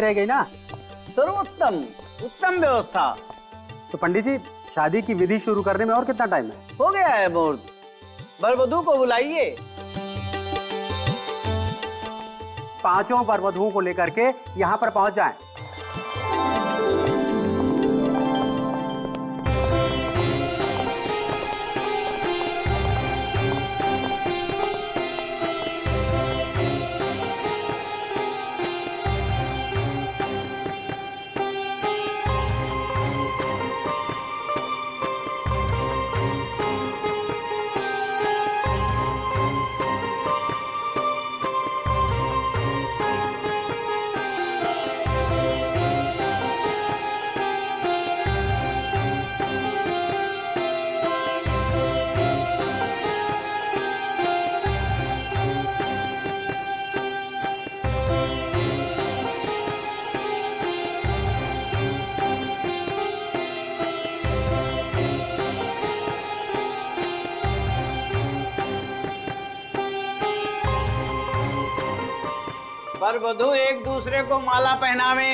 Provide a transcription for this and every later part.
ही रह गई ना। सर्वोत्तम, उत्तम व्यवस्था। तो पंडित जी, शादी की विधि शुरू करने में और कितना टाइम है? हो गया है मुहूर्त, वर वधू को बुलाइए। 5 वर वधुओं को लेकर के यहाँ पर पहुंच जाएं। वर वधू एक दूसरे को माला पहनावे।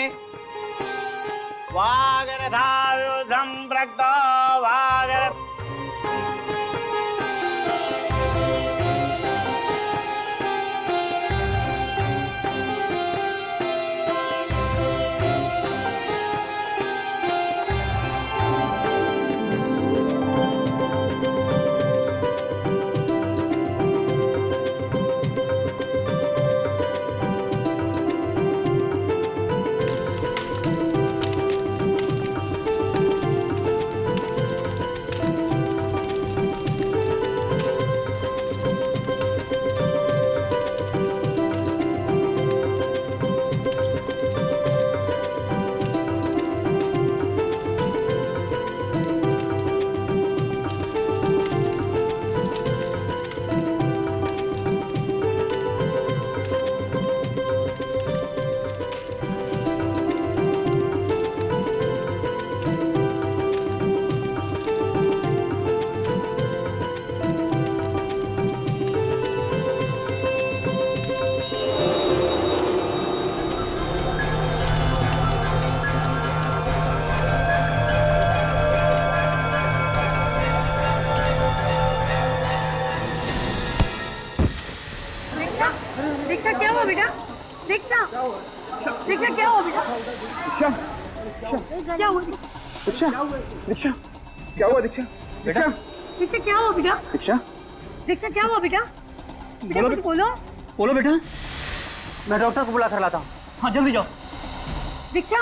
वागरथायुधं प्रक्तो वागर। दीक्षा क्या हुआ बेटा? दीक्षा, दीक्षा क्या हुआ बेटा? क्या हुआ? दीक्षा, दीक्षा, क्या हुआ दीक्षा? बेटा, दीक्षा क्या हुआ बेटा? दीक्षा, दीक्षा क्या हुआ बेटा? बोलो कुछ बोलो। बोलो बेटा, मैं डॉक्टर को बुला कर लाता हूँ। हाँ जल्दी जाओ। दीक्षा,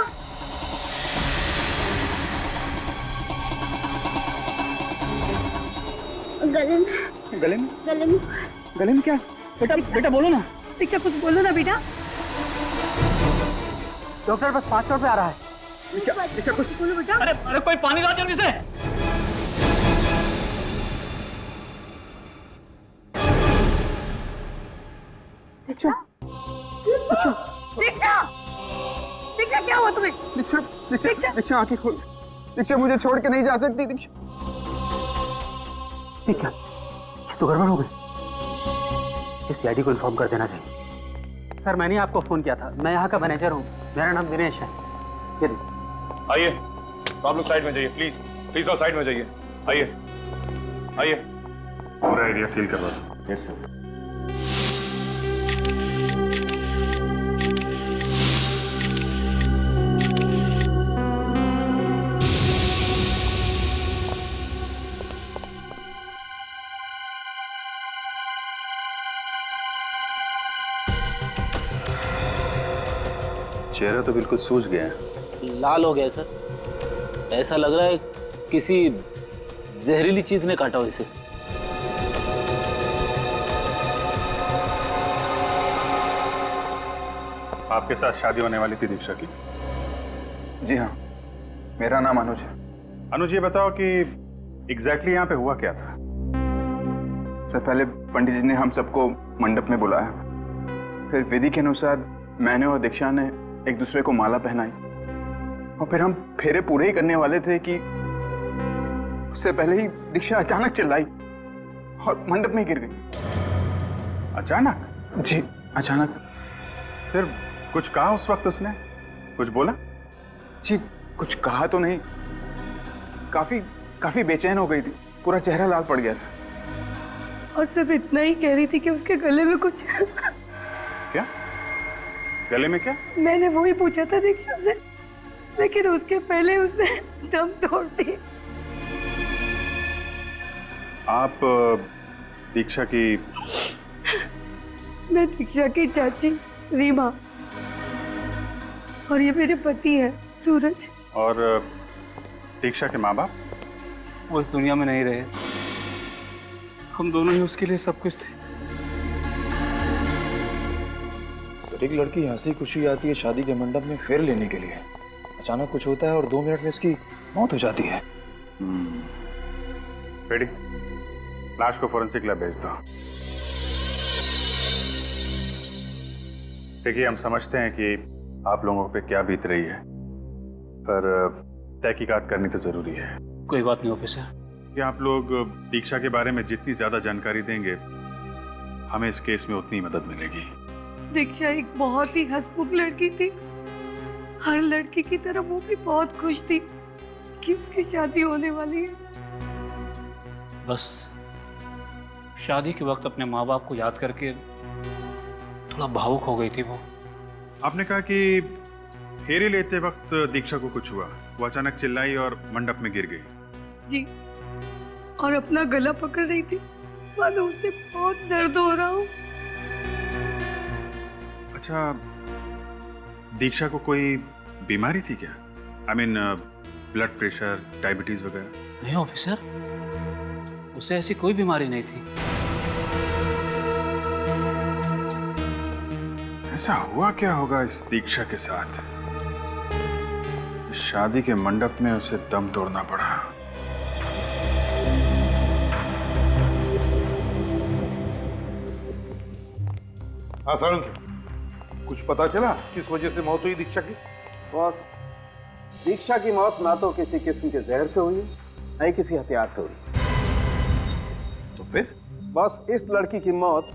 गले में, गले में, गले में, गले में क्या? बेटा बेटा बोलो ना। दीक्षा कुछ बोलो ना बेटा। डॉक्टर बस 5 रुपए आ रहा है। दीक्षा, दीक्षा कुछ बोलो बेटा। अरे अरे कोई पानी ला जल्दी से। दीक्षा, दीक्षा, दीक्षा, दीक्षा क्या हुआ तुम्हें? दीक्षा, दीक्षा, दीक्षा आंखें खोल। दीक्षा मुझे छोड़ के नहीं जा सकती दीक्षा। ठीक है, ये तो गड़बड़ हो गई। इस सीआईडी को इन्फॉर्म कर देना चाहिए। सर मैंने आपको फोन किया था, मैं यहाँ का मैनेजर हूँ, मेरा नाम दिनेश है। ये आइए, तो आप लोग साइड में जाइए, प्लीज प्लीज और साइड में जाइए। आइए आइए, पूरा एरिया सील करवा दो। Yes sir. चेहरा तो बिल्कुल सूज गया है। लाल हो गया सर, ऐसा लग रहा है किसी जहरीली चीज ने काटा हो इसे। आपके साथ शादी होने वाली थी दीक्षा की? जी हाँ, मेरा नाम अनुज है। अनुज ये बताओ कि एग्जैक्टली यहाँ पे हुआ क्या था? सर पहले पंडित जी ने हम सबको मंडप में बुलाया, फिर विधि के अनुसार मैंने और दीक्षा ने एक दूसरे को माला पहनाई और फिर हम फेरे पूरे ही करने वाले थे कि उससे पहले ही दीक्षा अचानक चिल्लाई और मंडप में ही गिर गई। अचानक? जी अचानक। फिर कुछ कहा उस वक्त उसने? कुछ बोला? जी कुछ कहा तो नहीं, काफी काफी बेचैन हो गई थी, पूरा चेहरा लाल पड़ गया था। और सिर्फ इतना ही कह रही थी कि उसके गले में कुछ क्या? गले में क्या? मैंने वही पूछा था दीक्षा से, लेकिन उसके पहले उसने दम तोड़ दी। आप दीक्षा की? मैं दीक्षा की चाची रीमा, और ये मेरे पति है सूरज। और दीक्षा के माँ बाप? वो इस दुनिया में नहीं रहे, हम दोनों ही उसके लिए सब कुछ थे। सर एक लड़की हंसी खुशी आती है शादी के मंडप में फेर लेने के लिए, अचानक कुछ होता है और 2 मिनट में उसकी मौत हो जाती है। रेडी, लाश को फोरेंसिक लैब भेज दो। देखिए, हम समझते हैं कि आप लोगों पे क्या बीत रही है, पर तहकीकात करनी तो जरूरी है। कोई बात नहीं ऑफिसर। कि आप लोग दीक्षा के बारे में जितनी ज्यादा जानकारी देंगे, हमें इस केस में उतनी मदद मिलेगी। दीक्षा एक बहुत ही हंसमुख लड़की थी, हर लड़की की तरह वो भी बहुत खुश थी कि उसकी शादी होने वाली है। बस शादी के वक्त अपने माँ बाप को याद करके थोड़ा भावुक हो गई थी वो। आपने कहा कि फेरे लेते वक्त दीक्षा को कुछ हुआ, वो अचानक चिल्लाई और मंडप में गिर गई। जी, और अपना गला पकड़ रही थी, मानो उसे बहुत दर्द हो रहा हो। अच्छा, दीक्षा को कोई बीमारी थी क्या? I mean blood pressure, diabetes वगैरह? नहीं ऑफिसर, उसे ऐसी कोई बीमारी नहीं थी। ऐसा हुआ क्या होगा इस दीक्षा के साथ? इस शादी के मंडप में उसे दम तोड़ना पड़ा। हाँ सारुण, कुछ पता चला किस वजह से मौत हुई दीक्षा की? बॉस, दीक्षा की मौत ना तो किसी किस्म के जहर से हुई है, ना ही किसी हथियार से हुई। तो फिर? बॉस, इस लड़की की मौत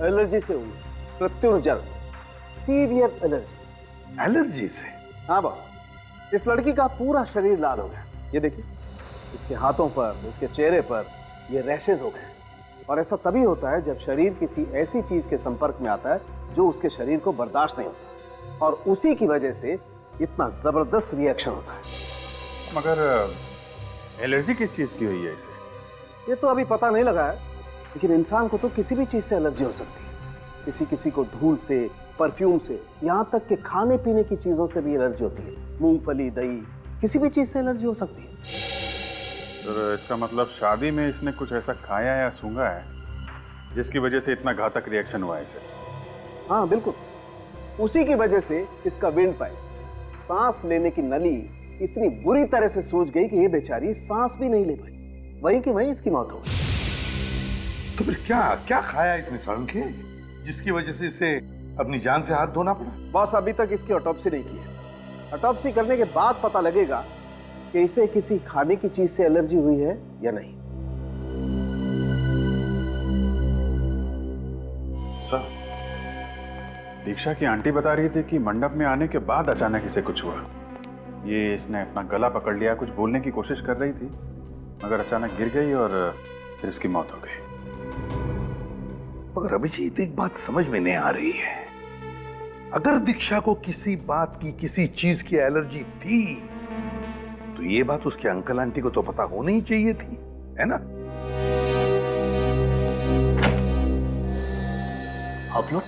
एलर्जी से हुई, प्रत्युर्जल, सीवियर एलर्जी। एलर्जी से? हाँ बॉस, इस लड़की का पूरा शरीर लाल हो गया। ये देखिए, इसके हाथों पर, इसके चेहरे पर ये रैशेज हो गए। और ऐसा तभी होता है जब शरीर किसी ऐसी चीज के संपर्क में आता है जो उसके शरीर को बर्दाश्त नहीं होता, और उसी की वजह से इतना जबरदस्त रिएक्शन होता है। मगर एलर्जी किस चीज की हुई है इसे? ये तो अभी पता नहीं लगा है, लेकिन इंसान को तो किसी भी चीज से एलर्जी हो सकती है। किसी किसी को धूल से, परफ्यूम से, यहाँ तक कि खाने पीने की चीजों से भी एलर्जी होती है। मूंगफली, दही, किसी भी चीज से एलर्जी हो सकती है। तो इसका मतलब शादी में इसने कुछ ऐसा खाया या सूंघा है जिसकी वजह से इतना घातक रिएक्शन हुआ है इसे? हाँ बिल्कुल, उसी की वजह से इसका विंड पाइप, सांस लेने की नली इतनी बुरी तरह से सूज गई कि ये बेचारी सांस भी नहीं ले पाई। वहीं की वहीं इसकी मौत हो गई। तो फिर क्या क्या खाया इसने सारुण के, जिसकी वजह से इसे अपनी जान से हाथ धोना पड़ा? बॉस, अभी तक इसकी ऑटोप्सी नहीं की है। ऑटोप्सी करने के बाद पता लगेगा कि इसे किसी खाने की चीज से एलर्जी हुई है या नहीं। सर, दीक्षा की आंटी बता रही थी कि मंडप में आने के बाद अचानक इसे कुछ हुआ। ये इसने अपना गला पकड़ लिया, कुछ बोलने की कोशिश कर रही थी, मगर अचानक गिर गई और फिर इसकी मौत हो गई। मगर अभिजीत, एक बात समझ में नहीं आ रही है। अगर दीक्षा को किसी बात की, किसी चीज की एलर्जी थी, तो ये बात उसके अंकल आंटी को तो पता होनी ही चाहिए थी, है ना? आप लोग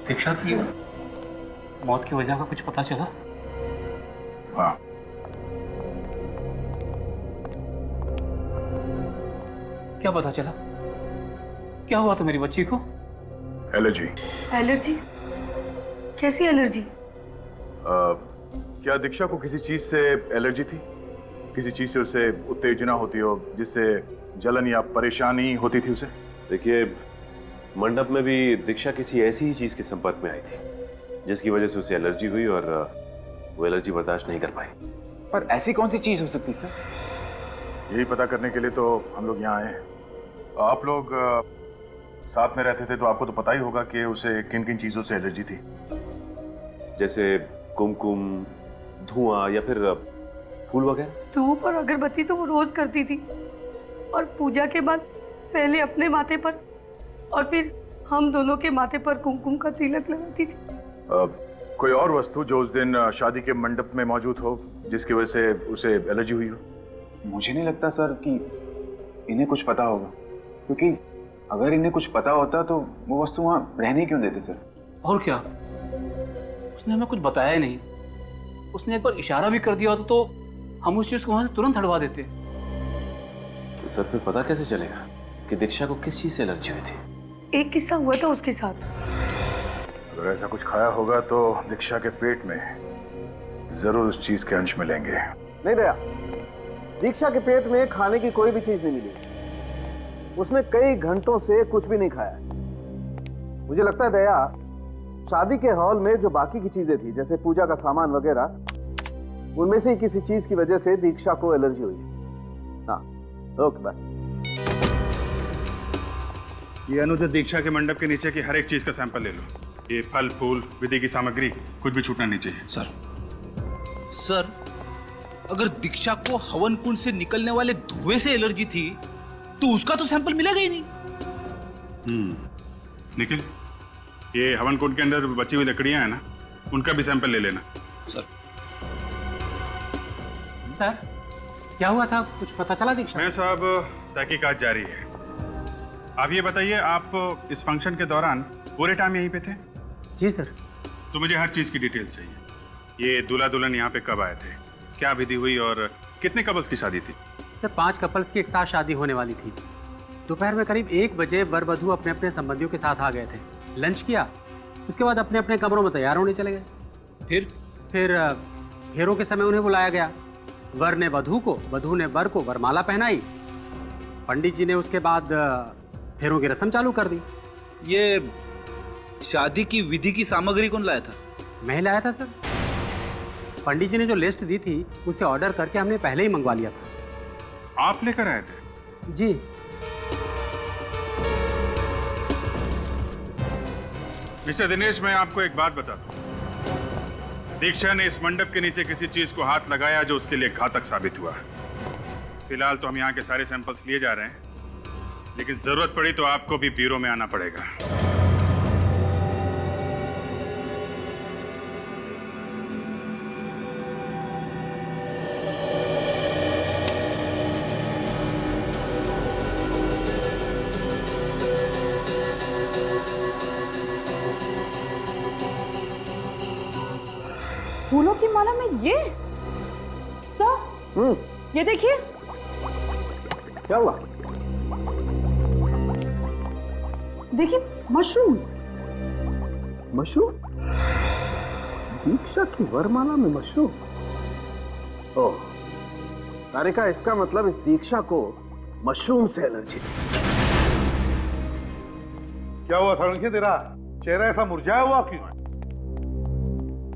दीक्षा की मौत की वजह का कुछ पता चला? हाँ, क्या पता चला? क्या हुआ तो मेरी बच्ची को? एलर्जी। एलर्जी? कैसी एलर्जी? क्या दीक्षा को किसी चीज से एलर्जी थी? किसी चीज से उसे उत्तेजना होती हो, जिससे जलन या परेशानी होती थी उसे? देखिए, मंडप में भी दीक्षा किसी ऐसी ही चीज के संपर्क में आई थी जिसकी वजह से उसे एलर्जी हुई और वो एलर्जी बर्दाश्त नहीं कर पाई। पर ऐसी कौन सी चीज हो सकती है सर? यही पता करने के लिए तो हम लोग यहाँ आए हैं। आप लोग साथ में रहते थे तो आपको तो पता ही होगा कि उसे किन किन चीजों से एलर्जी थी। जैसे कुमकुम, धुआं या फिर फूल वगैरह। धूप और अगरबत्ती तो वो रोज करती थी, और पूजा के बाद पहले अपने माथे पर और फिर हम दोनों के माथे पर कुमकुम का तिलक लगाती थी। कोई और वस्तु जो उस दिन शादी के मंडप में मौजूद हो जिसकी वजह से उसे एलर्जी हुई हो? मुझे नहीं लगता सर कि इन्हें कुछ पता होगा, क्योंकि अगर इन्हें कुछ पता होता तो वो वस्तु वहाँ रहने क्यों देते सर? और क्या, उसने हमें कुछ बताया ही नहीं। उसने एक बार इशारा भी कर दिया होता तो हम उस चीज को वहां से तुरंत हटवा देते। तो सर फिर पता कैसे चलेगा कि दीक्षा को किस चीज से एलर्जी हुई थी? एक किस्सा हुआ था उसके साथ। अगर ऐसा कुछ खाया होगा तो दीक्षा के पेट में जरूर उस चीज के अंश मिलेंगे। नहीं दया, दीक्षा के पेट में खाने की कोई भी चीज नहीं मिली। उसने कई घंटों से कुछ भी नहीं खाया। मुझे लगता है दया, शादी के हॉल में जो बाकी की चीजें थी जैसे पूजा का सामान वगैरह, उनमें से ही किसी चीज की वजह से दीक्षा को एलर्जी हुई। हाँ, ओके बाय। ये अनुज, दीक्षा के मंडप के नीचे की हर एक चीज का सैंपल ले लो। ये फल फूल, विधि की सामग्री, कुछ भी छूटना नहीं चाहिए। सर, अगर दीक्षा को हवन कुंड से निकलने वाले धुएं से एलर्जी थी तो उसका तो सैंपल मिलेगा ही नहीं। निखिल, ये हवन कुंड के अंदर बची हुई लकड़ियां हैं ना, उनका भी सैंपल ले लेना। सर क्या हुआ था, कुछ पता चला दीक्षा? मैं साहब, तहकीकात जारी है। आप ये बताइए, आप इस फंक्शन के दौरान पूरे टाइम यहीं पे थे? जी सर। तो मुझे हर चीज की डिटेल्स चाहिए। ये दूल्हा दुल्हन यहाँ पे कब आए थे, क्या विधि हुई और कितने कपल्स की शादी थी? सर 5 कपल्स की एक साथ शादी होने वाली थी। दोपहर में करीब 1 बजे वर वधू अपने अपने संबंधियों के साथ आ गए थे, लंच किया, उसके बाद अपने अपने कमरों में तैयार होने चले गए। फिर फेरों के समय उन्हें बुलाया गया। वर ने वधू को, वधू ने वर को वरमाला पहनाई। पंडित जी ने उसके बाद फेरों की रस्म चालू कर दी। ये शादी की विधि की सामग्री कौन लाया था? मैं लाया था सर। पंडित जी ने जो लिस्ट दी थी उसे ऑर्डर करके हमने पहले ही मंगवा लिया था। आप लेकर आए थे? जी। मिस्टर दिनेश, मैं आपको एक बात बता दूं। दीक्षा ने इस मंडप के नीचे किसी चीज को हाथ लगाया जो उसके लिए घातक साबित हुआ। फिलहाल तो हम यहाँ के सारे सैंपल्स लिए जा रहे हैं, लेकिन जरूरत पड़ी तो आपको भी ब्यूरो में आना पड़ेगा। फूलों की माला में ये सर, ये देखिए। क्या हुआ? देखिए, मशरूम्स। मशरूम? दीक्षा की वरमाला में मशरूम? ओह, तारिका, इसका मतलब इस दीक्षा को मशरूम से एलर्जी थी। क्या हुआ सारंगी, तेरा चेहरा ऐसा मुरझाया हुआ क्यों है?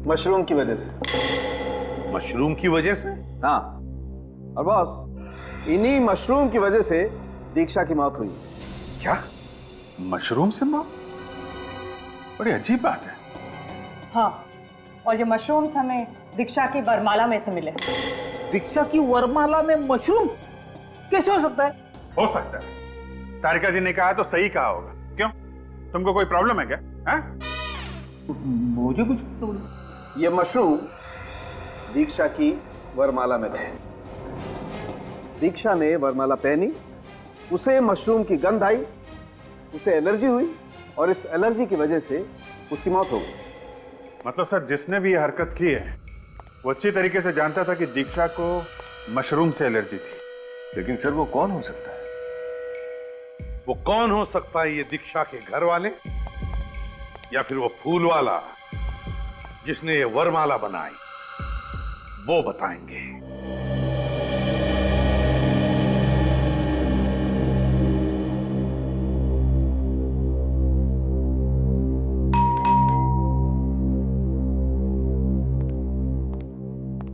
मशरूम की वजह से। मशरूम की वजह से? हाँ, और बॉस, इन्हीं मशरूम की वजह से दीक्षा की मौत हुई। क्या? मशरूम से मौत? बड़ी अजीब बात है। हाँ, और ये मशरूम्स हमें दीक्षा की वरमाला में से मिले। दीक्षा की वरमाला में मशरूम कैसे हो सकता है? हो सकता है। तारिका जी ने कहा तो सही कहा होगा। क्यों, तुमको कोई प्रॉब्लम है क्या? मुझे कुछ ये मशरूम दीक्षा की वरमाला में थे। दीक्षा ने वरमाला पहनी, उसे मशरूम की गंध आई, उसे एलर्जी हुई और इस एलर्जी की वजह से उसकी मौत हो गई। मतलब सर, जिसने भी ये हरकत की है वो अच्छी तरीके से जानता था कि दीक्षा को मशरूम से एलर्जी थी। लेकिन सर, वो कौन हो सकता है? वो कौन हो सकता है? ये दीक्षा के घर वाले या फिर वो फूल वाला जिसने ये वरमाला बनाई? वो बताएंगे।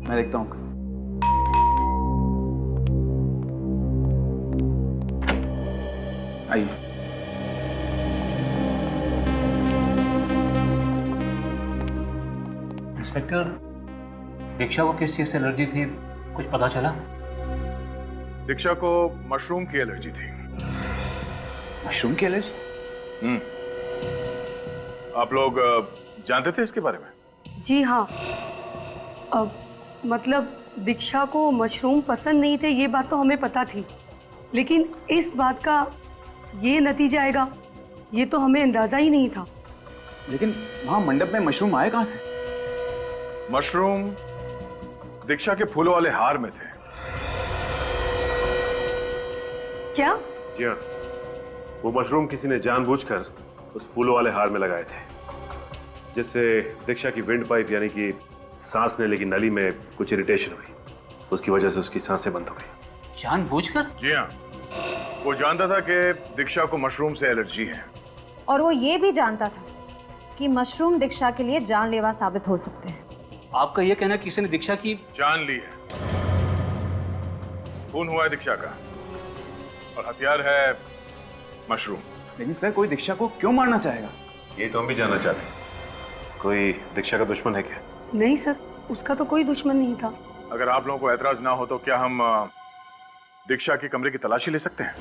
मैं देखता हूँ। आइए। इंस्पेक्टर, दीक्षा को किस चीज से एलर्जी थी, कुछ पता चला? दीक्षा को मशरूम की एलर्जी थी। मशरूम की एलर्जी? आप लोग जानते थे इसके बारे में? जी हाँ। अब मतलब दीक्षा को मशरूम पसंद नहीं थे, ये बात तो हमें पता थी, लेकिन इस बात का ये नतीजा आएगा ये तो हमें अंदाजा ही नहीं था। लेकिन वहां मंडप में मशरूम आए कहां से? मशरूम दीक्षा के फूलों वाले हार में थे। क्या? जी हाँ, वो मशरूम किसी ने जानबूझकर उस फूलों वाले हार में लगाए थे, जिससे दीक्षा की विंड पाइप यानी कि सांस लेने की नली में कुछ इरिटेशन हुई। उसकी वजह से उसकी सांसें बंद हो गई। जानबूझकर? जी हाँ, वो जानता था कि दीक्षा को मशरूम से एलर्जी है। और वो ये भी जानता था कि मशरूम दीक्षा के लिए जानलेवा साबित हो सकते हैं। आपका यह कहना किसी ने दीक्षा की जान ली है। खून हुआ है दीक्षा का और हथियार है मशरूम। लेकिन सर, कोई दीक्षा को क्यों मारना चाहेगा? ये तो हम भी जानना चाहते हैं। कोई दीक्षा का दुश्मन है क्या? नहीं सर, उसका तो कोई दुश्मन नहीं था। अगर आप लोगों को ऐतराज ना हो तो क्या हम दीक्षा के कमरे की तलाशी ले सकते हैं?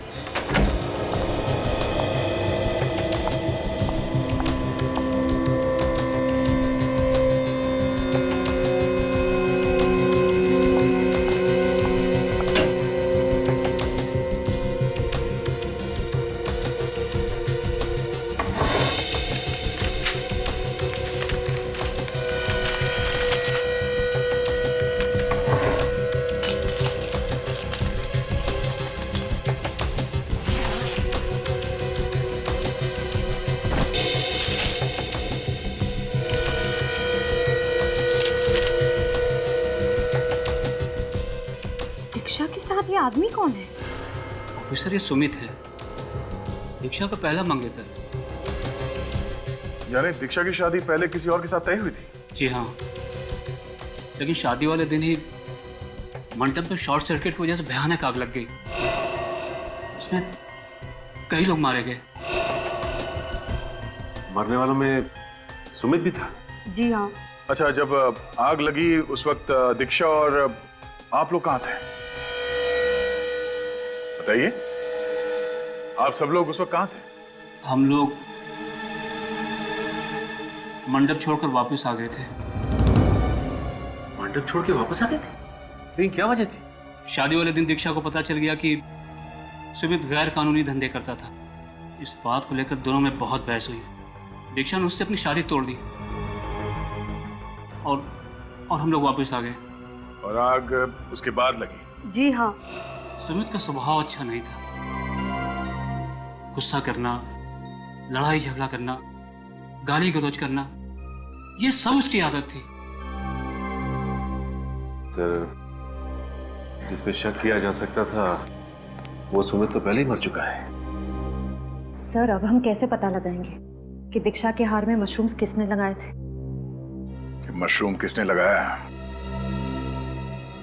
दीक्षा के साथ ये आदमी कौन है? ऑफिसर, ये सुमित है, दीक्षा का पहला मंगेतर। यानी दीक्षा की शादी पहले किसी और के साथ तय हुई थी? जी हाँ, लेकिन शादी वाले दिन ही मंडप में शॉर्ट सर्किट की वजह से भयानक आग लग गई। उसमें कई लोग मारे गए। मरने वालों में सुमित भी था? जी हाँ। अच्छा, जब आग लगी उस वक्त दीक्षा और आप लोग कहाँ थे? बताइए, आप सब लोग उस वक्त कहाँ थे? हम लोग मंडप छोड़कर वापस आ गए थे। मंडप छोड़ के वापस आ गए थे? लेकिन क्या वजह थी? शादी वाले दिन दीक्षा को पता चल गया कि सुमित गैर कानूनी धंधे करता था। इस बात को लेकर दोनों में बहुत बहस हुई। दीक्षा ने उससे अपनी शादी तोड़ दी और हम लोग वापस आ गए। और आग उसके बाद लगी? जी हाँ। सुमित का स्वभाव अच्छा नहीं था। गुस्सा करना, लड़ाई झगड़ा करना, गाली गलौज करना, ये सब उसकी आदत थी। सर, जिस पे शक किया जा सकता था वो सुमित तो पहले ही मर चुका है। सर, अब हम कैसे पता लगाएंगे कि दीक्षा के हार में मशरूम्स किसने लगाए थे? कि मशरूम किसने लगाया है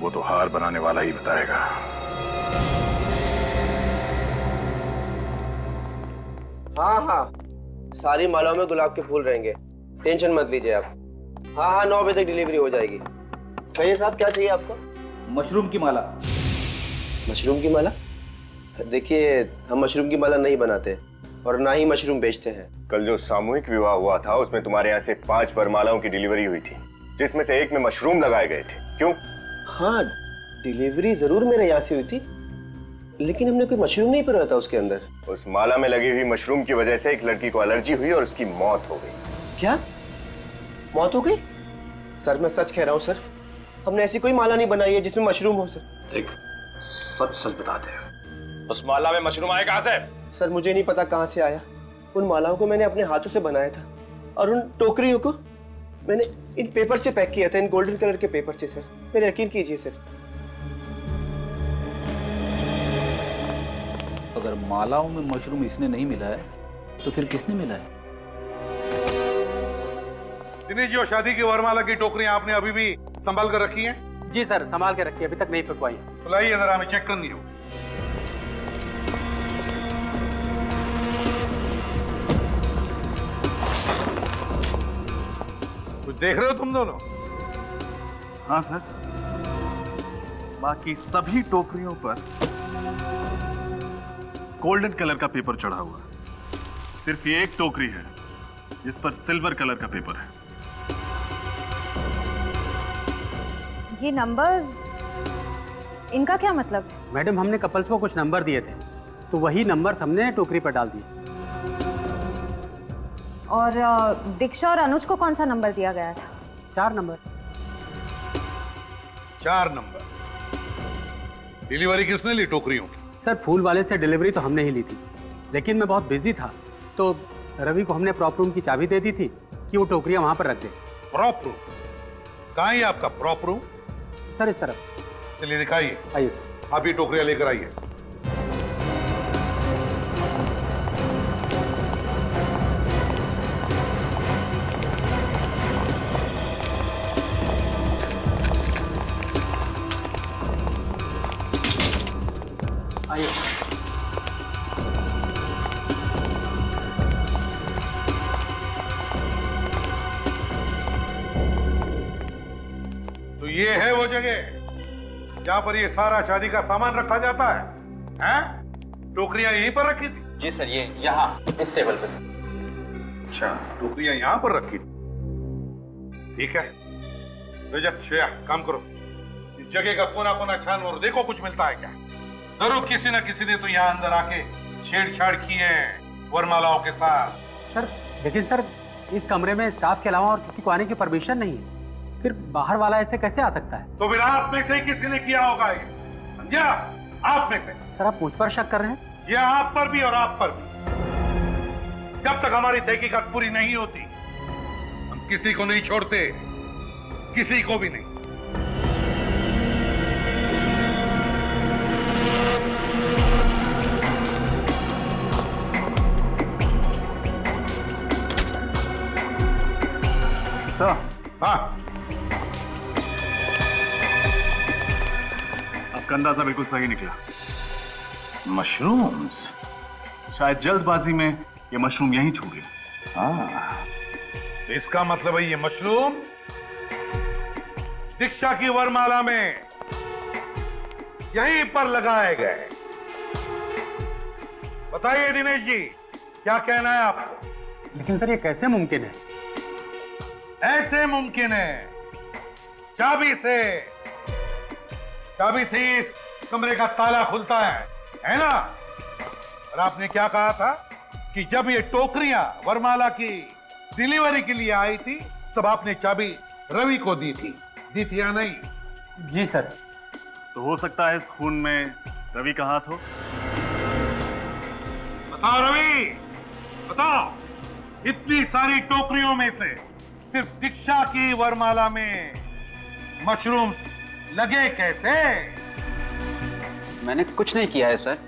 वो तो हार बनाने वाला ही बताएगा। हाँ, सारी मालाओं में गुलाब के फूल रहेंगे, टेंशन मत लीजिए आप। हाँ, 9 बजे तक डिलीवरी हो जाएगी। कहिए साहब, क्या चाहिए आपको? मशरूम की माला। मशरूम की माला? देखिए, हम मशरूम की माला नहीं बनाते और ना ही मशरूम बेचते हैं। कल जो सामूहिक विवाह हुआ था उसमें तुम्हारे यहाँ से 5 वरमालाओं की डिलीवरी हुई थी, जिसमें से एक में मशरूम लगाए गए थे। क्यों? हाँ, डिलीवरी जरूर मेरे यहाँ से हुई थी, लेकिन हमने कोई मशरूम नहीं पिरोया था उसके अंदर। उस माला में लगी हुई मशरूम की वजह से एक लड़की को एलर्जी हुई और उसकी मौत हो गई। क्या? मौत हो गई? सर, मैं सच कह रहा हूँ सर, हमने ऐसी कोई माला नहीं बनाई है जिसमें मशरूम हो। सर देख, सच सच बता दे, उस माला में मशरूम आए कहाँ से? सर, मुझे नहीं पता कहाँ से आया। उन मालाओं को मैंने अपने हाथों से बनाया था और उन टोकरियों को मैंने इन पेपर से पैक किया था, इन गोल्डन कलर के पेपर से। सर, मेरा यकीन कीजिए सर। अगर मालाओं में मशरूम इसने नहीं मिला है तो फिर किसने मिला है? दिनेश जी, शादी की वरमाला की टोकरियां आपने अभी भी संभाल कर रखी हैं? जी सर, संभाल के रखिए, अभी तक नहीं पकवाई। बुलाइए जरा, हमें चेक करनी हो। कुछ देख रहे हो तुम दोनों? हाँ सर, बाकी सभी टोकरियों पर गोल्डन कलर का पेपर चढ़ा हुआ है। सिर्फ ये एक टोकरी है जिस पर सिल्वर कलर का पेपर है। ये नंबर्स, इनका क्या मतलब है? मैडम, हमने कपल्स को कुछ नंबर दिए थे, तो वही नंबर हमने टोकरी पर डाल दिए। और दीक्षा और अनुज को कौन सा नंबर दिया गया था? 4 नंबर। 4 नंबर। डिलीवरी किसने ली टोकरियों की? सर, फूल वाले से डिलीवरी तो हमने ही ली थी, लेकिन मैं बहुत बिजी था, तो रवि को हमने प्रॉप रूम की चाबी दे दी थी कि वो टोकरियां वहां पर रख दे। Prop room? कहाँ है आपका प्रॉप रूम? सर, इस तरफ। चलिए दिखाइए। आइए सर। आप ये टोकरियां लेकर आइए। आइए। तो ये है वो जगह जहां पर ये सारा शादी का सामान रखा जाता है? हैं? टोकरियां यहीं पर रखी थी? जी सर, ये यहाँ इस टेबल पे सर। अच्छा, टोकरियां यहां पर रखी थी। ठीक है रजत, श्रेया, काम करो। इस जगह का कोना कोना छान और देखो कुछ मिलता है क्या। जरूर किसी न किसी ने तो यहाँ अंदर आके छेड़छाड़ की है वरमालाओं के साथ। सर लेकिन सर, इस कमरे में स्टाफ के अलावा और किसी को आने की परमिशन नहीं है, फिर बाहर वाला ऐसे कैसे आ सकता है? तो फिर आप में से किसी ने किया होगा ये, समझा? आप में से। सर, आप मुझ पर शक कर रहे हैं? जी, आप पर भी और आप पर भी। जब तक हमारी तहकीकात पूरी नहीं होती हम किसी को नहीं छोड़ते, किसी को भी नहीं। सर, हाँ, आपका अंदाजा बिल्कुल सही निकला। मशरूम्स। शायद जल्दबाजी में ये मशरूम यहीं छूट गया। हाँ, तो इसका मतलब है ये मशरूम दीक्षा की वरमाला में यहीं पर लगाए गए। बताइए दिनेश जी, क्या कहना है आपको? लेकिन सर, ये कैसे मुमकिन है? ऐसे मुमकिन है, चाबी से इस कमरे का ताला खुलता है ना? और आपने क्या कहा था कि जब ये टोकरियां वरमाला की डिलीवरी के लिए आई थी तब आपने चाबी रवि को दी थी या नहीं? जी सर। तो हो सकता है इस खून में रवि का हाथ हो। बताओ रवि, बताओ, इतनी सारी टोकरियों में से सिर्फ दीक्षा की वरमाला में मशरूम लगे कैसे? मैंने कुछ नहीं किया है सर।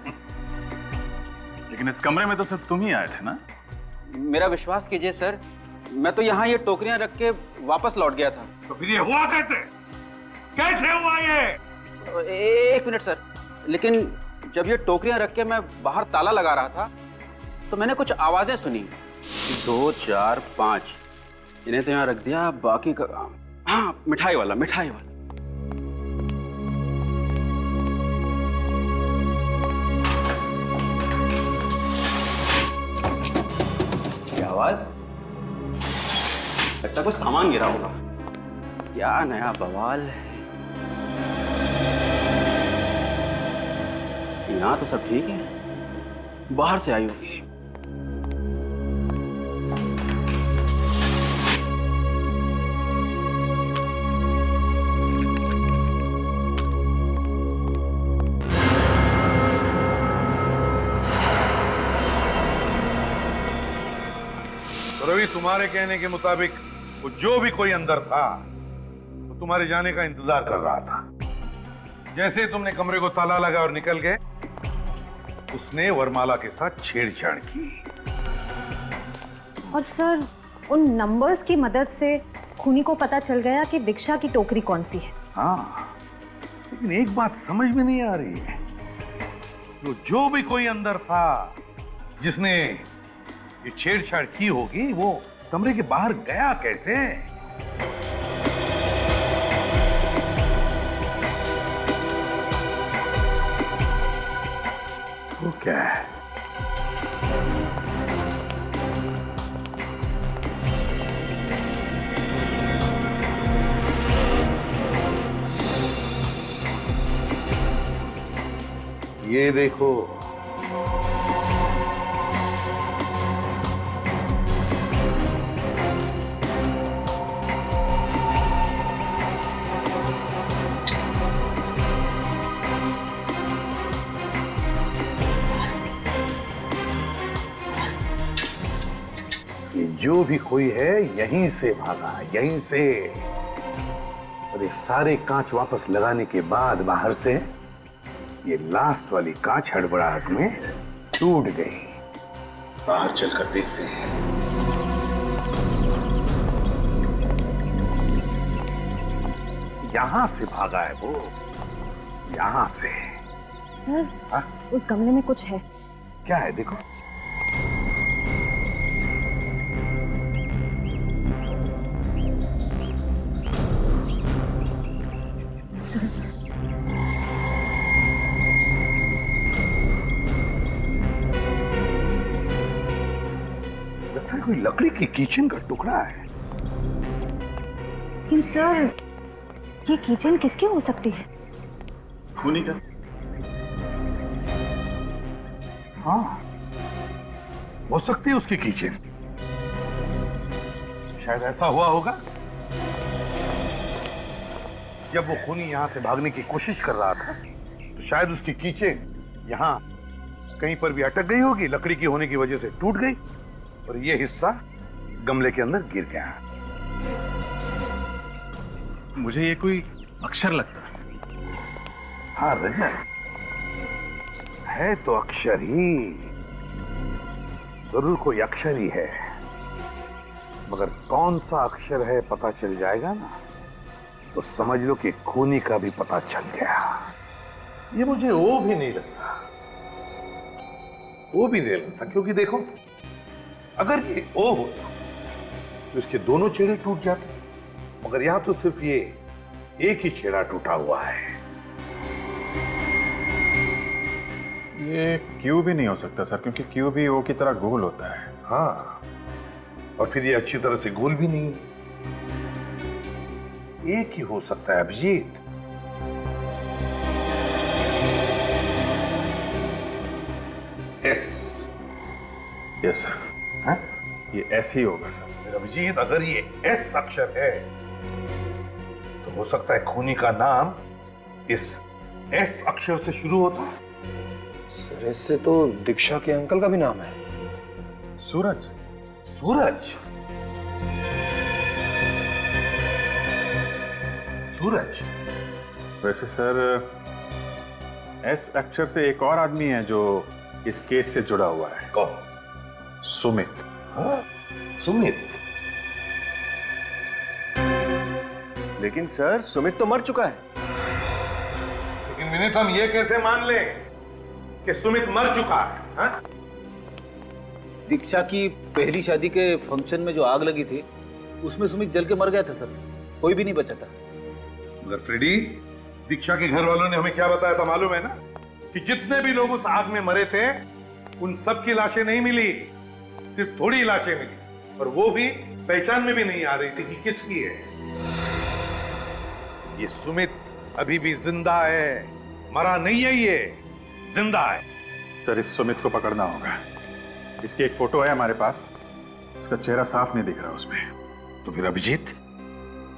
लेकिन इस कमरे में तो सिर्फ तुम ही आए थे ना? मेरा विश्वास कीजिए सर, मैं तो यहाँ ये टोकरियां रख के वापस लौट गया था। तो फिर ये हुआ कैसे? कैसे हुआ ये? एक मिनट सर, लेकिन जब ये टोकरियां रख के मैं बाहर ताला लगा रहा था तो मैंने कुछ आवाजें सुनी। 2, 4, 5, इन्हें तो यहाँ रख दिया, बाकी का हाँ, मिठाई वाला। क्या आवाज? लगता कुछ सामान गिरा होगा। क्या नया बवाल है। यहाँ तो सब ठीक है, बाहर से आई होगी। रवि, तुम्हारे कहने के मुताबिक वो जो भी कोई अंदर था वो तुम्हारे जाने का इंतजार कर रहा था। जैसे तुमने कमरे को ताला लगा और निकल गए, उसने वरमाला के साथ छेड़छाड़ की। और सर, उन नंबर्स की मदद से खूनी को पता चल गया कि दीक्षा की टोकरी कौन सी है। हाँ, लेकिन एक बात समझ में नहीं आ रही है, जो भी कोई अंदर था जिसने ये छेड़छाड़ की होगी, वो कमरे के बाहर गया कैसे? वो क्या है? ये देखो, जो भी कोई है यहीं से भागा, यहीं से। और ये सारे कांच वापस लगाने के बाद बाहर से ये लास्ट वाली कांच हड़बड़ाहट में टूट गई। बाहर चलकर देखते हैं। यहां से भागा है वो, यहां से। सर, हाँ? उस गमले में कुछ है। क्या है देखो। सर, लगता है कोई लकड़ी की किचन का टुकड़ा है। लेकिन सर, ये किचन किसकी हो सकती है? खूनी का। हाँ, हो सकती है उसकी किचन। शायद ऐसा हुआ होगा जब वो खूनी यहां से भागने की कोशिश कर रहा था, तो शायद उसकी कीचेन यहां कहीं पर भी अटक गई होगी, लकड़ी की होने की वजह से टूट गई और ये हिस्सा गमले के अंदर गिर गया। मुझे ये कोई अक्षर लगता है। हाँ रजत, है तो अक्षर ही, जरूर कोई अक्षर ही है, मगर कौन सा अक्षर है पता चल जाएगा ना, तो समझ लो कि खूनी का भी पता चल गया। ये मुझे ओ भी नहीं लगता, ओ भी नहीं लगता, क्योंकि देखो, अगर ये ओ होता तो इसके दोनों छेड़े टूट जाते, मगर यहां तो सिर्फ ये एक ही छेड़ा टूटा हुआ है। ये क्यू भी नहीं हो सकता सर, क्योंकि क्यू भी ओ की तरह गोल होता है। हाँ, और फिर ये अच्छी तरह से गोल भी नहीं है। एक ही हो सकता है अभिजीत। एस। Yes sir. हाँ? ये एस ही होगा सर। अभिजीत, अगर ये एस अक्षर है तो हो सकता है खूनी का नाम इस एस अक्षर से शुरू होता है। सर, इससे तो दीक्षा के अंकल का भी नाम है। सूरज। सूरज। सूरज। वैसे सर, एस अक्षर से एक और आदमी है जो इस केस से जुड़ा हुआ है। कौन? सुमित। हाँ, सुमित। लेकिन सर, सुमित तो मर चुका है। लेकिन विनीत, हम ये कैसे मान लें कि सुमित मर चुका है? हाँ? दीक्षा की पहली शादी के फंक्शन में जो आग लगी थी, उसमें सुमित जल के मर गया था सर, कोई भी नहीं बचा था। मगर फ्रेडी, दीक्षा के घर वालों ने हमें क्या बताया था मालूम है ना, कि जितने भी लोग उस आग में मरे थे उन सब की लाशें नहीं मिली, सिर्फ थोड़ी लाशें मिली, और वो भी पहचान में भी नहीं आ रही थी कि किसकी है। ये सुमित अभी भी जिंदा है, मरा नहीं है, ये जिंदा है। सर, इस सुमित को पकड़ना होगा। इसकी एक फोटो है हमारे पास, उसका चेहरा साफ नहीं दिख रहा उसमें। तो फिर अभिजीत,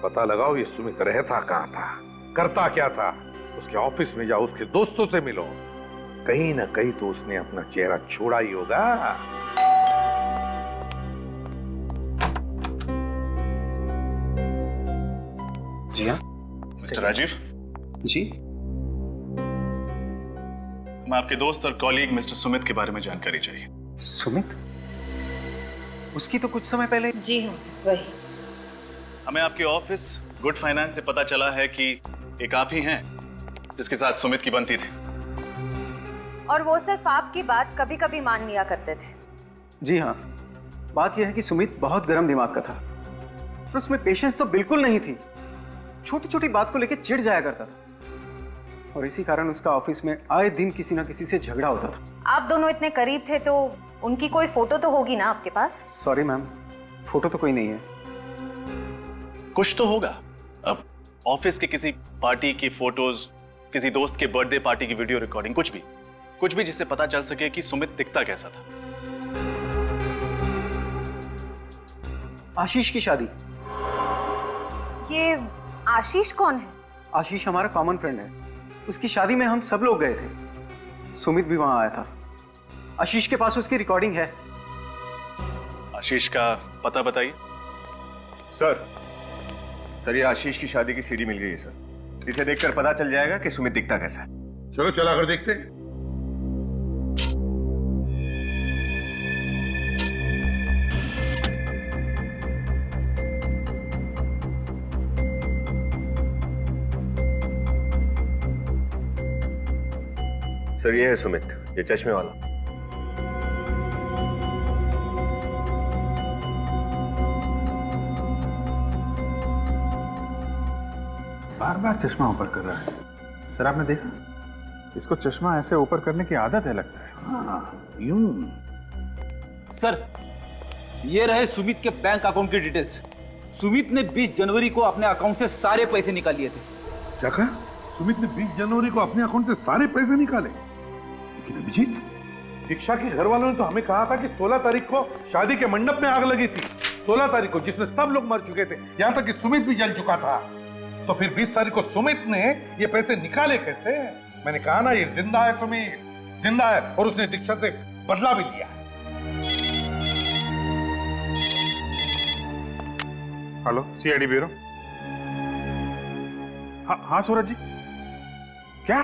पता लगाओ ये सुमित रहता कहां था, करता क्या था। उसके ऑफिस में जाओ, उसके दोस्तों से मिलो, कहीं ना कहीं तो उसने अपना चेहरा छोड़ा ही होगा। जी हाँ मिस्टर राजीव जी, मैं आपके दोस्त और कॉलीग मिस्टर सुमित के बारे में जानकारी चाहिए। सुमित? उसकी तो कुछ समय पहले। जी हाँ, वही। हमें आपके ऑफिस गुड फाइनेंस से पता चला है कि एक आप ही हैं जिसके साथ सुमित की बनती थी। और वो सिर्फ आपकी बात कभी कभी मान लिया करते थे। जी हाँ, बात यह है कि सुमित बहुत गर्म दिमाग का था, पर उसमें पेशेंस तो बिल्कुल नहीं थी। छोटी छोटी बात को लेकर चिढ़ जाया करता था। और इसी कारण उसका ऑफिस में आए दिन किसी ना किसी से झगड़ा होता था। आप दोनों इतने करीब थे तो उनकी कोई फोटो तो होगी ना आपके पास? सॉरी मैम, फोटो तो कोई नहीं है। कुछ तो होगा। अब ऑफिस के किसी पार्टी की फोटोज, किसी दोस्त के बर्थडे पार्टी की वीडियो रिकॉर्डिंग, कुछ भी जिससे पता चल सके कि सुमित दिखता कैसा था। आशीष की शादी। ये आशीष कौन है? आशीष हमारा कॉमन फ्रेंड है। उसकी शादी में हम सब लोग गए थे। सुमित भी वहां आया था। आशीष के पास उसकी रिकॉर्डिंग है। आशीष का पता बताइए। सर ये आशीष की शादी की सीडी मिल गई है सर। इसे देखकर पता चल जाएगा कि सुमित दिखता कैसा है। चलो चला कर देखते हैं। सर ये है सुमित, ये चश्मे वाला। बार बार चश्मा ऊपर कर रहा है सर, आपने देखा? इसको चश्मा ऐसे ऊपर करने की आदत है लगता है। हाँ यूं। सर ये रहे सुमित के बैंक अकाउंट की डिटेल्स। सुमित ने 20 जनवरी को अपने अकाउंट से सारे पैसे निकाल लिए थे। क्या कहा? सुमित ने 20 जनवरी को अपने अकाउंट से सारे पैसे निकाले? लेकिन अभिजीत, दीक्षा के घर वालों ने तो हमें कहा था कि 16 तारीख को शादी के मंडप में आग लगी थी। 16 तारीख को, जिसमें सब लोग मर चुके थे, यहां तक कि सुमित भी जल चुका था। तो फिर 20 तारीख को सुमित ने ये पैसे निकाले कैसे? मैंने कहा ना, ये जिंदा है सुमित, जिंदा है, और उसने दीक्षा से बदला भी लिया है। Hello, CID bureau. हाँ सूरज जी, क्या?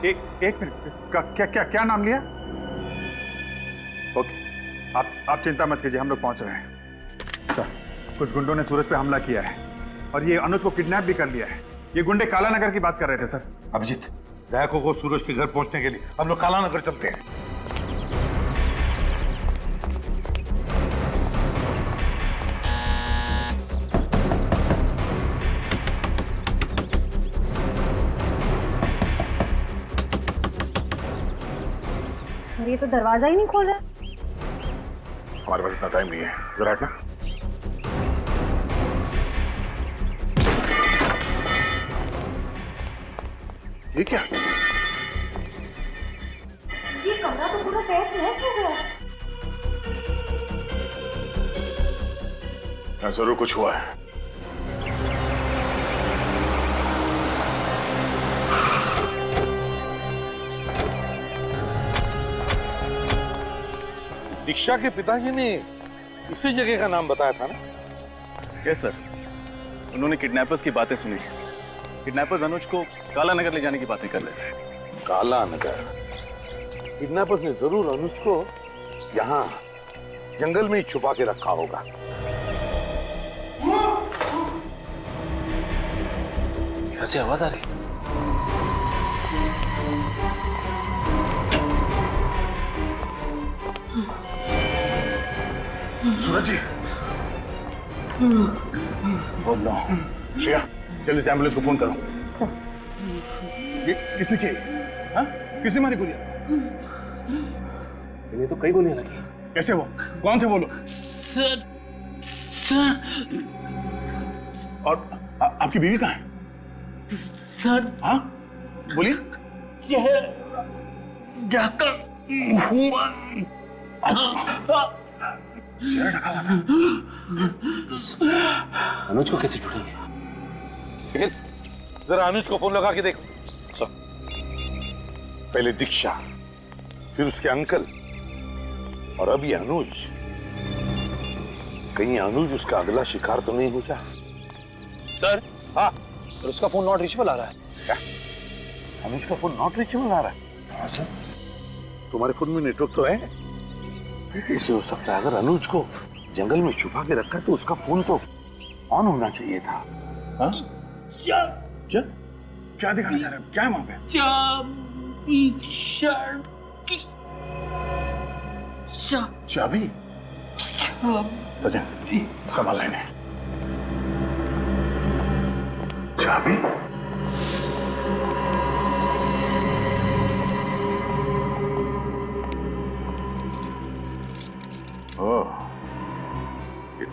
एक मिनट, क्या नाम लिया? ओके, आप चिंता मत कीजिए, हम लोग पहुंच रहे हैं। सर, कुछ गुंडों ने सूरज पे हमला किया है और ये अनुज को किडनैप भी कर लिया है। ये गुंडे काला नगर की बात कर रहे थे सर। अभिजीत, दयाको को सूरज के घर पहुंचने के लिए हम लोग काला नगर चलते हैं। सर ये तो दरवाजा ही नहीं खोल रहा। हमारे पास इतना टाइम नहीं है, जरा हटना। ये क्या? ये कमरा तो पूरा तहस नहस हो गया। हाँ, जरूर कुछ हुआ है। दीक्षा के पिताजी ने इसी जगह का नाम बताया था ना? यस सर, उन्होंने किडनैपर्स की बातें सुनी। किडनैपर्स अनुज को काला नगर ले जाने की बातें कर रहे थे। काला नगर? किडनैपर्स ने जरूर अनुज को यहाँ जंगल में ही छुपा के रखा होगा। यहाँ से आवाज आ रही। सूरज जी, बोल रहा हूँ। श्रेया, चल इस एम्बुलेंस को फोन करो। सर, ये किसने की? हाँ? किसने मारी गोलियां? इन्हें तो कई गोलियां लगी। कैसे वो? कौन थे वो लोग? सर और आपकी बीवी कहाँ है? सर, हाँ बोलिए। ढका हुआ चेहरा ढका हुआ था। अनुज को कैसे ढूंढेंगे? लेकिन जरा अनुज को फोन लगा के देखो। पहले दीक्षा, फिर उसके अंकल, और अब ये अनुज। कहीं अनुज उसका अगला शिकार तो नहीं हो जाए? सर, हाँ, और उसका फोन नॉट रीचेबल आ रहा है। क्या? अनुज का फोन नॉट रीचेबल आ रहा है? हाँ सर। तुम्हारे फोन में नेटवर्क तो है? कैसे हो सकता है? अगर अनुज को जंगल में छुपा के रखा तो उसका फोन तो ऑन होना चाहिए था। हाँ? क्या दिखाना चाह रहे हो? क्या है वहां पे? चाबी? सजन, संभाल लेने। चाबी?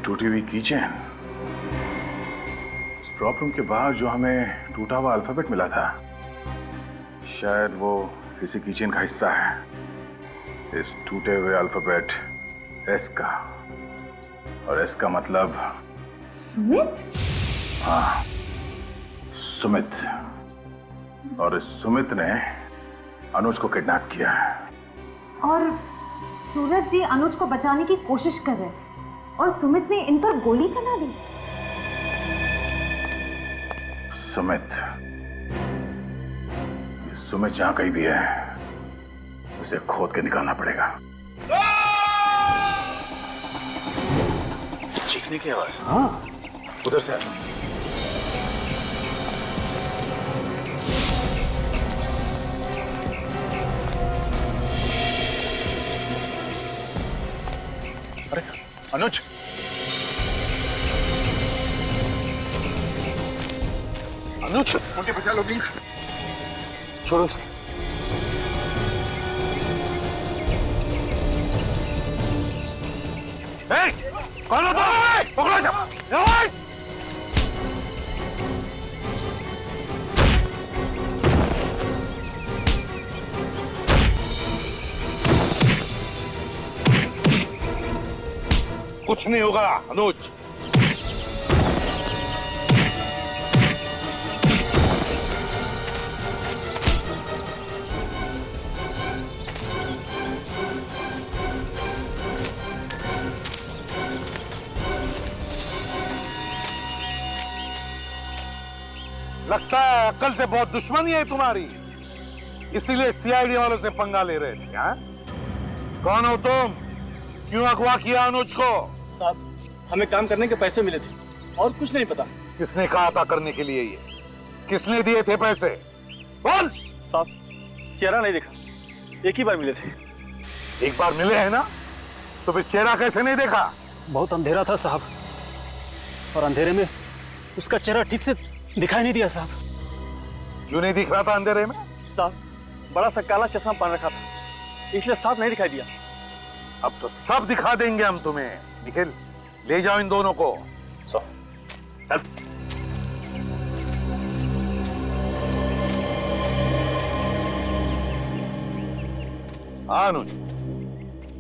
टूटी हुई कीचेन, इस प्रॉब्लम के बाद जो हमें टूटा हुआ अल्फाबेट मिला था, शायद वो इसी कीचेन का हिस्सा है। इस टूटे हुए अल्फाबेट एस का, और एस का मतलब सुमित? हाँ, सुमित। और इस सुमित ने अनुज को किडनैप किया है। और सूरज जी अनुज को बचाने की कोशिश कर रहे थे और सुमित ने इन पर गोली चला दी। सुमित, ये सुमित जहां कहीं भी है, उसे खोद के निकालना पड़ेगा। चीखने की आवाज। हाँ, उधर से आती। अरे अनुज, अनुज, मुझे बचा लो प्लीज। छोड़ो। कौन हो तुम? पकड़ो जाओ। कुछ नहीं होगा अनुज। लगता है अक्ल से बहुत दुश्मनी है तुम्हारी, इसीलिए सीआईडी वालों से पंगा ले रहे थे। हाँ? कौन हो तुम? क्यों अगवा किया अनुज को? साहब, हमें काम करने के पैसे मिले थे और कुछ नहीं पता। किसने कहा था करने के लिए? ये किसने दिए थे पैसे? बोल। साहब, चेहरा नहीं देखा, एक ही बार मिले थे। एक बार मिले हैं ना, तो फिर चेहरा कैसे नहीं देखा? बहुत अंधेरा था साहब, और अंधेरे में उसका चेहरा ठीक से दिखाई नहीं दिया साहब। क्यों नहीं दिख रहा था अंधेरे में? साहब, बड़ा सा काला चश्मा पहन रखा था, इसलिए साफ नहीं दिखाई दिया। अब तो सब दिखा देंगे हम तुम्हें। निखिल, ले जाओ इन दोनों को। चल। हाँ अनुज।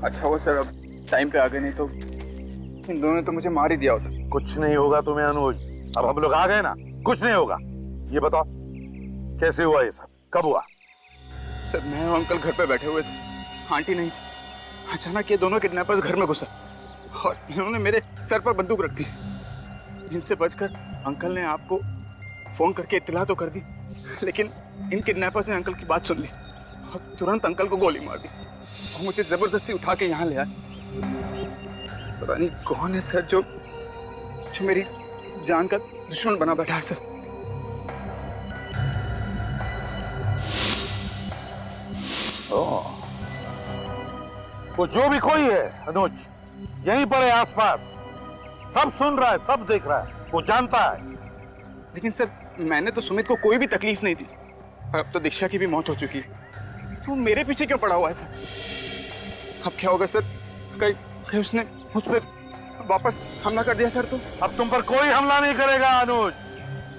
अच्छा हुआ सर, अब टाइम पे आ गए, नहीं तो इन दोनों ने तो मुझे मार ही दिया होता। कुछ नहीं होगा तुम्हें अनुज, अब हम लोग आ गए ना, कुछ नहीं होगा। ये बताओ कैसे हुआ ये सब, कब हुआ? सर, मैं और अंकल घर पे बैठे हुए थे, आंटी नहीं थी। अचानक ये दोनों किडनैपर्स घर में घुसा और इन्होंने मेरे सर पर बंदूक रख दी। इनसे बचकर अंकल ने आपको फोन करके इत्तला तो कर दी, लेकिन इन किडनैपर्स ने अंकल की बात सुन ली और तुरंत अंकल को गोली मार दी और मुझे जबरदस्ती उठा के यहाँ ले आए। पता नहीं कौन है सर जो मेरी जान का दुश्मन बना बैठा है सर। वो जो भी कोई है अनुज, यहीं पर है आसपास, सब सुन रहा है, सब देख रहा है, वो जानता है। लेकिन सर, मैंने तो सुमित को कोई भी तकलीफ नहीं दी, और अब तो दीक्षा की भी मौत हो चुकी है, तो मेरे पीछे क्यों पड़ा हुआ है सर? अब क्या होगा सर? कहीं उसने मुझ पर वापस हमला कर दिया सर तो? अब तुम पर कोई हमला नहीं करेगा अनुज,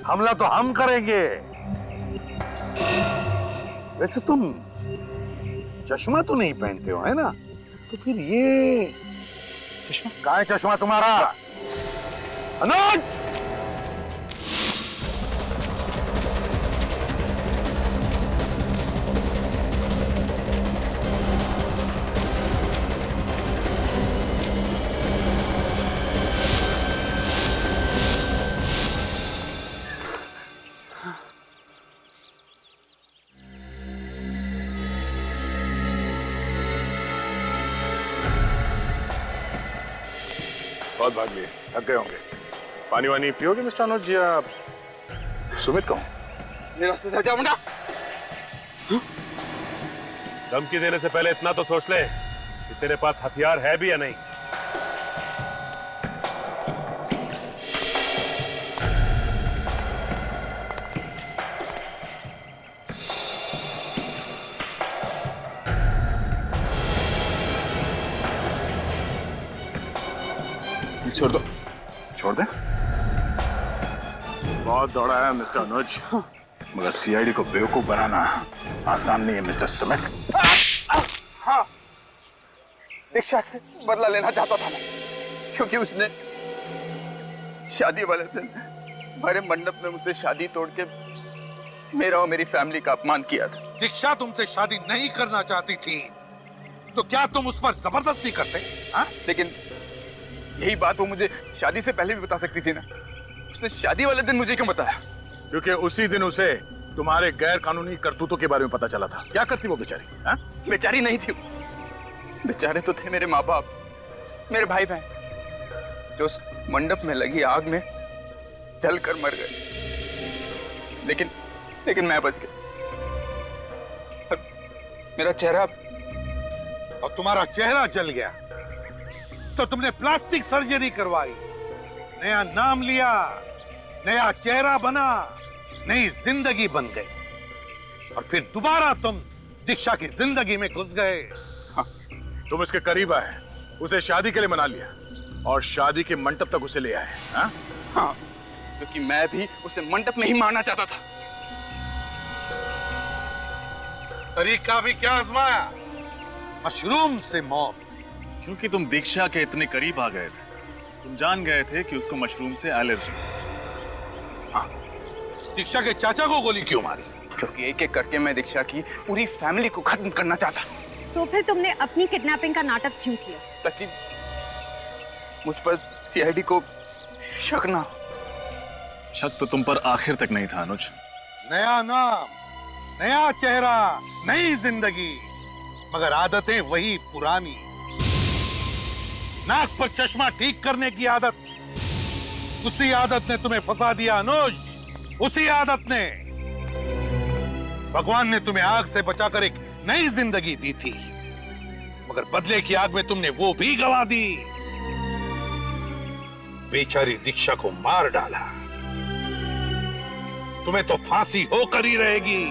हमला तो हम करेंगे। वैसे तुम चश्मा तो नहीं पहनते हो, है ना? तो फिर ये चश्मा कहाँ है? चश्मा तुम्हारा अनुज? बहुत भाग लिए, थक गए होंगे। पानी वानी पियोगे मिस्टर अनुज, या सुमित कहूं? मेरे रास्ते से हटा मुंडा। धमकी देने से पहले इतना तो सोच ले कि तेरे पास हथियार है भी या नहीं। छोड़ दो। छोड़ दे। बहुत दौड़ा है मिस्टर अनुज, मगर सीआईडी को बेवकूफ बनाना आसान नहीं है मिस्टर सुमित। हाँ, दीक्षा से बदला लेना चाहता था मैं, क्योंकि उसने शादी वाले दिन हमारे मंडप में मुझसे शादी तोड़ के मेरा और मेरी फैमिली का अपमान किया था। दीक्षा तुमसे शादी नहीं करना चाहती थी तो क्या तुम उस पर जबरदस्ती करते? हाँ? लेकिन यही बात वो मुझे शादी से पहले भी बता सकती थी ना। उसने शादी वाले दिन मुझे क्यों बताया? क्योंकि उसी दिन उसे तुम्हारे गैर कानूनी करतूतों के बारे में पता चला था। क्या करती वो बेचारी? हाँ? बेचारी नहीं थी, बेचारे तो थे मेरे माँ बाप, मेरे भाई बहन, जो उस मंडप में लगी आग में जलकर मर गए। लेकिन मैं बच गया। मेरा चेहरा, और तुम्हारा चेहरा जल गया तो तुमने प्लास्टिक सर्जरी करवाई, नया नाम लिया, नया चेहरा बना, नई जिंदगी बन गई, और फिर दोबारा तुम दीक्षा की जिंदगी में घुस गए। हाँ, तुम इसके करीब आए, उसे शादी के लिए मना लिया और शादी के मंडप तक उसे ले आए। हाँ? हाँ, क्योंकि मैं भी उसे मंडप में ही मारना चाहता था। तरीका भी क्या आजमाया? मशरूम से मौत। क्योंकि तुम दीक्षा के इतने करीब आ गए थे, तुम जान गए थे कि उसको मशरूम से एलर्जी। हाँ, दीक्षा के चाचा को गोली क्यों मारी? क्योंकि एक एक करके मैं दीक्षा की पूरी फैमिली को खत्म करना चाहता। तो फिर तुमने अपनी किडनैपिंग का नाटक क्यों किया? ताकि मुझ पर सीआईडी को शक ना हो। शक तो तुम पर आखिर तक नहीं था अनुज। नया नाम, नया चेहरा, नई जिंदगी, मगर आदतें वही पुरानी। नाक पर चश्मा ठीक करने की आदत, उसी आदत ने तुम्हें फंसा दिया अनुज, उसी आदत ने। भगवान ने तुम्हें आग से बचाकर एक नई जिंदगी दी थी, मगर बदले की आग में तुमने वो भी गंवा दी। बेचारी दीक्षा को मार डाला, तुम्हें तो फांसी होकर ही रहेगी।